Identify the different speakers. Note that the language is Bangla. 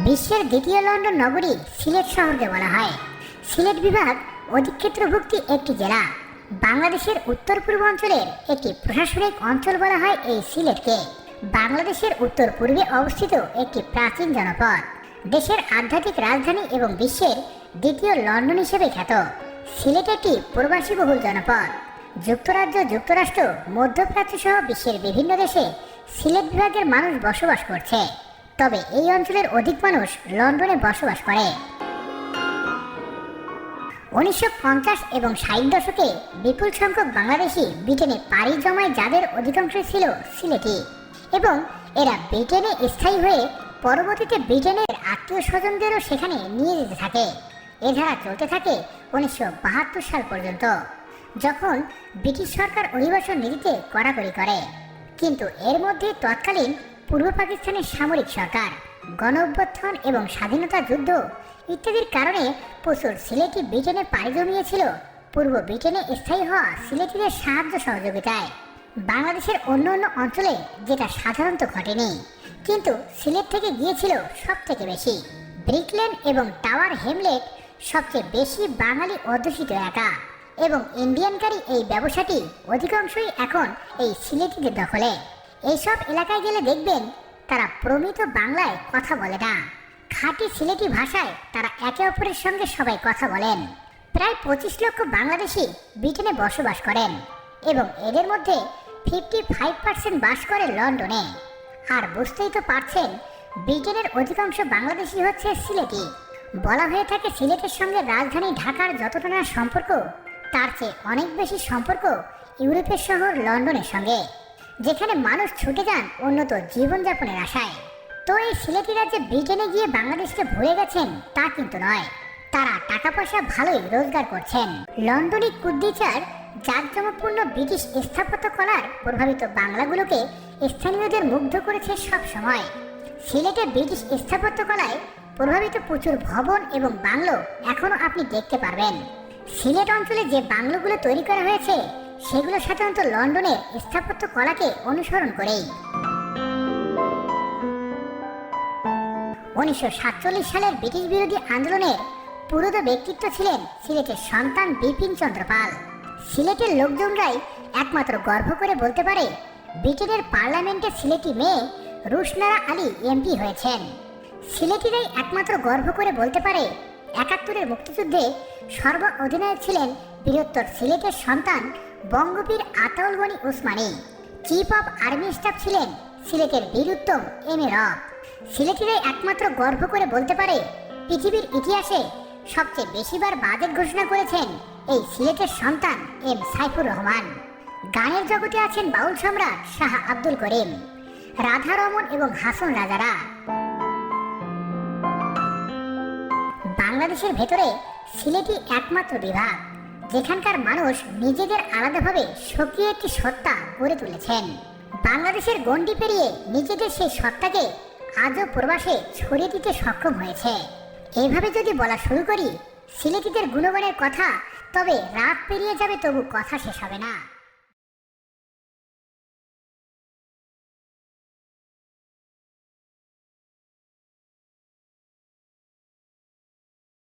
Speaker 1: বিশ্বের দ্বিতীয় লন্ডন নগরী সিলেট শহরকে বলা হয়। সিলেট বিভাগ অধিক্ষেত্রভুক্ত একটি জেলা। বাংলাদেশের উত্তর পূর্বাঞ্চলের একটি প্রশাসনিক অঞ্চল বলা হয় এই সিলেটকে। বাংলাদেশের উত্তর পূর্বে অবস্থিত একটি প্রাচীন জনপদ, দেশের আধ্যাত্মিক রাজধানী এবং বিশ্বের দ্বিতীয় লন্ডন হিসেবে খ্যাত। সিলেট একটি প্রবাসী বহুল জনপদ। যুক্তরাজ্য, যুক্তরাষ্ট্র, মধ্যপ্রাচ্য সহ বিশ্বের বিভিন্ন দেশে সিলেট বিভাগের মানুষ বসবাস করছে, তবে এই অঞ্চলের অধিক মানুষ লন্ডনে বসবাস করে। 1950 এবং 60 দশকে বিপুল সংখ্যক বাংলাদেশি ব্রিটেনে পাড়ি জমায়, যাদের অধিকাংশ ছিল সিলেটি, এবং এরা ব্রিটেনে স্থায়ী হয়ে পরবর্তীতে ব্রিটেনের আত্মীয় স্বজনদেরও সেখানে নিয়ে যেতে থাকে। এ ধারা চলতে থাকে 1972 সাল পর্যন্ত, যখন ব্রিটিশ সরকার অভিবাসন নীতিতে কড়াকড়ি করে। কিন্তু এর মধ্যে তৎকালীন পূর্ব পাকিস্তানের সামরিক সরকার, গণ অভ্যুত্থান এবং স্বাধীনতা যুদ্ধ ইত্যাদির কারণে প্রচুর সিলেটি ব্রিটেনে পাড়ি জমিয়েছিল। পূর্ব ব্রিটেনে স্থায়ী হওয়া সিলেটিদের সাহায্য সহযোগিতায় বাংলাদেশের অন্য অন্য অঞ্চলে যেটা সাধারণত ঘটেনি, কিন্তু সিলেট থেকে গিয়েছিল সব থেকে বেশি। ব্রিকলেন এবং টাওয়ার হ্যামলেট সবচেয়ে বেশি বাঙালি অধ্যুষিত এলাকা, এবং ইন্ডিয়ানকারী এই ব্যবসাটি অধিকাংশই এখন এই সিলেটিদের দখলে। এইসব এলাকায় গেলে দেখবেন তারা প্রমিত বাংলায় কথা বলে না, খাঁটি সিলেটি ভাষায় তারা একে অপরের সঙ্গে সবাই কথা বলেন। প্রায় 25 লক্ষ বাংলাদেশি ব্রিটেনে বসবাস করেন, এবং এদের মধ্যে 55% বাস করে লন্ডনে। আর বুঝতেই তো পারছেন, ব্রিটেনের অধিকাংশ বাংলাদেশি হচ্ছে সিলেটি। বলা হয়ে থাকে সিলেটের সঙ্গে রাজধানী ঢাকার যতটা না সম্পর্ক, তার চেয়ে অনেক বেশি সম্পর্ক ইউরোপের শহর লন্ডনের সঙ্গে, যেখানে মানুষ ছুটে যান উন্নত জীবনযাপনের আশায়। তো এই সিলেটিরা যে ব্রিটেনে গিয়ে বাংলাদেশকে ভুলে গেছেন তা কিন্তু নয়, তারা টাকা পয়সা ভালোই রোজগার করছেন। লন্ডনী কুদ্দিচার জাঁকজমকপূর্ণ ব্রিটিশ স্থাপত্য কলার প্রভাবিত বাংলাগুলোকে স্থানীয়দের মুগ্ধ করেছে সব সময়। সিলেটে ব্রিটিশ স্থাপত্য কলায় প্রভাবিত প্রচুর ভবন এবং বাংলো এখনও আপনি দেখতে পারবেন। সিলেট অঞ্চলে যে বাংলোগুলো তৈরি করা হয়েছে সেগুলো সাধারণত লন্ডনের স্থাপত্য কলাকে অনুসরণ করেই। 1947 সালের ব্রিটিশ বিরোধী আন্দোলনের পুরোধা ব্যক্তিত্ব ছিলেন সিলেটের সন্তান বিপিন চন্দ্র পাল। সিলেটের লোকজনরাই একমাত্র গর্ব করে বলতে পারে ব্রিটেনের পার্লামেন্টে সিলেটি মেয়ে রুশনারা আলী এমপি হয়েছেন। সিলেটিরাই একমাত্র গর্ব করে বলতে পারে 71-এর মুক্তিযুদ্ধে সর্ব অধিনায়ক ছিলেন বৃহত্তর সিলেটের সন্তান Bangabir Ataul Gani Usmani. Chief of army staff ছিলেন সিলেটের বীরুত্তম এম.এ. রব। সিলেটিরাই একমাত্র গর্ব করে বলতে পারে পৃথিবীর ইতিহাসে সবচেয়ে বেশিবার বাজেট ঘোষণা করেছেন এই সিলেটের সন্তান এম সাইফুর রহমান। গানের জগতে আছেন বাউল সম্রাট শাহ আব্দুল করিম, রাধা রমন এবং হাসন রাজারা। বাংলাদেশের ভেতরে সিলেটি একমাত্র বিভাগ যেখানকার মানুষ নিজেদের আলাদাভাবে সক্রিয় একটি সত্তা গড়ে তুলেছেন। বাংলাদেশের গণ্ডি পেরিয়ে নিজেদের সেই সত্তাকে আজও প্রবাসে ছড়িয়ে দিতে সক্ষম হয়েছে। এইভাবে যদি বলা শুরু করি সিলেটিদের গুণগানের কথা, তবে রাত পেরিয়ে যাবে, তবু কথা শেষ হবে না।